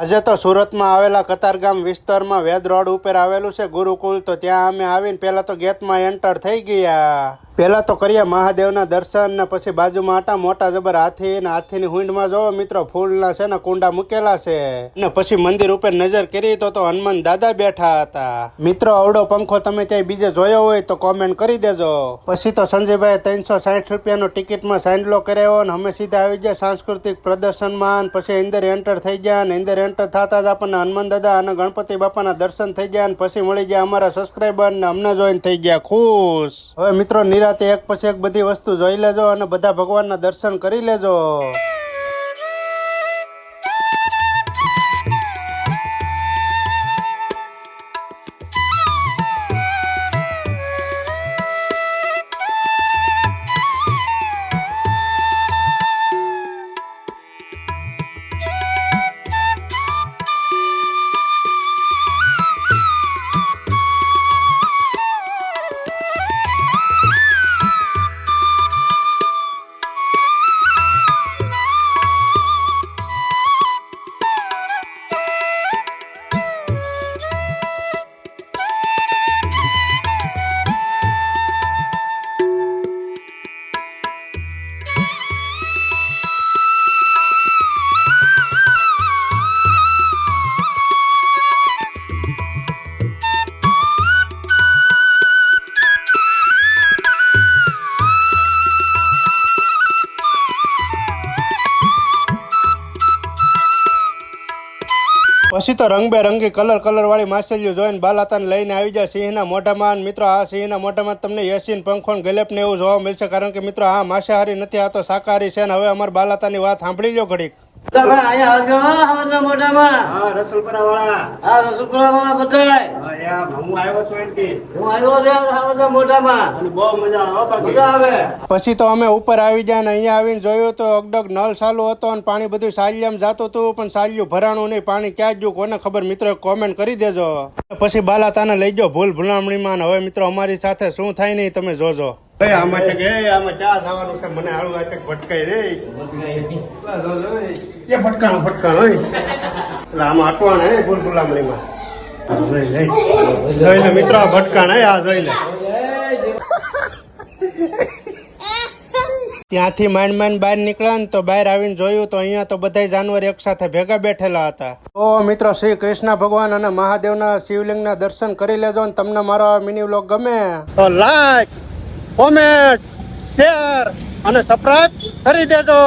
આજે તો સુરતમાં આવેલા કતારગામ વિસ્તારમાં વેદ રોડ ઉપર આવેલું છે ગુરુકુલ. તો ત્યાં અમે આવીને પહેલા તો ગેટમાં એન્ટર થઈ ગયા. પહેલા તો કર્યા મહાદેવના દર્શન ને પછી બાજુમાં હતા મોટા જબર હાથી ને હાથીની હુંડમાં જોવો મિત્રો ફૂલના છે ને કુંડા મૂકેલા છે. ને પછી મંદિર ઉપર નજર કરી તો હનુમાન દાદા બેઠા હતા. મિત્રો અવડો પંખો તમે ક્યાંય બીજે જોયો હોય તો કોમેન્ટ કરી દેજો. પછી તો સંજયભાઈ 360 રૂપિયાનો ટિકિટમાં સાઇનલો કર્યો ને અમે સીધા આવી ગયા સાંસ્કૃતિક પ્રદર્શનમાં. પછી અંદર એન્ટર થઈ ગયા ને અંદર એન્ટર થતા જ આપણને હનુમાન દાદા અને ગણપતિ બાપાના દર્શન થઈ ગયા. પછી મળી ગયા અમારા સબસ્ક્રાઈબર ને અમને જોઈને થઈ ગયા ખુશ. હવે મિત્રો નિરાતે એક પછી એક બધી વસ્તુ જોઈ લેજો અને બધા ભગવાનના દર્શન કરી લેજો. પછી તો રંગબેરંગી કલર વાળી માછલીઓ જોઈને બાલાતાને લઈને આવી જાય સિંહના મોઢામાં. મિત્રો આ સિંહના મોઢામાં તમને એસીન પંખો ને ગલેપ ને એવું જોવા મળશે, કારણ કે મિત્રો આ માંસાહારી નથી, આ તો શાકાહારી છે. ને હવે અમારા બાલાતાની વાત સાંભળી લો ઘડીક. પછી તો અમે ઉપર આવી ગયા ને અહીંયા આવીને જોયું તો અગડગ નળ ચાલુ હતો અને પાણી બધું સાલિયામ જતું હતું, પણ સાલિયું ભરાણું નહીં. પાણી ક્યાં ગયું કોને ખબર, મિત્રો કોમેન્ટ કરી દેજો. પછી બાલાતાને લઈ જાઓ ભૂલ ભૂલામણીમાં. હવે મિત્રો અમારી સાથે શું થાય નહીં તમે જોજો. આમાં ચા જવાનું છે, મને આળું આ ભટકાઈ રે ફટકાણ હોય એટલે આમાં અટવાણ હે ભૂલ ભૂલામણીમાં. જોઈ લે મિત્રો ભટકાણ હે, આ જોઈ લે. ત્યાંથી માંડ બહાર નીકળ્યા ને તો બહાર આવીને જોયું તો અહીંયા તો બધા જાનવર એક સાથે ભેગા બેઠેલા હતા. તો મિત્રો શ્રી કૃષ્ણ ભગવાન અને મહાદેવના શિવલિંગના દર્શન કરી લેજો. ને તમને મારો મિની વ્લોગ ગમે તો લાઈક, કોમેન્ટ, શેર અને સબસ્ક્રાઇબ કરી દેજો.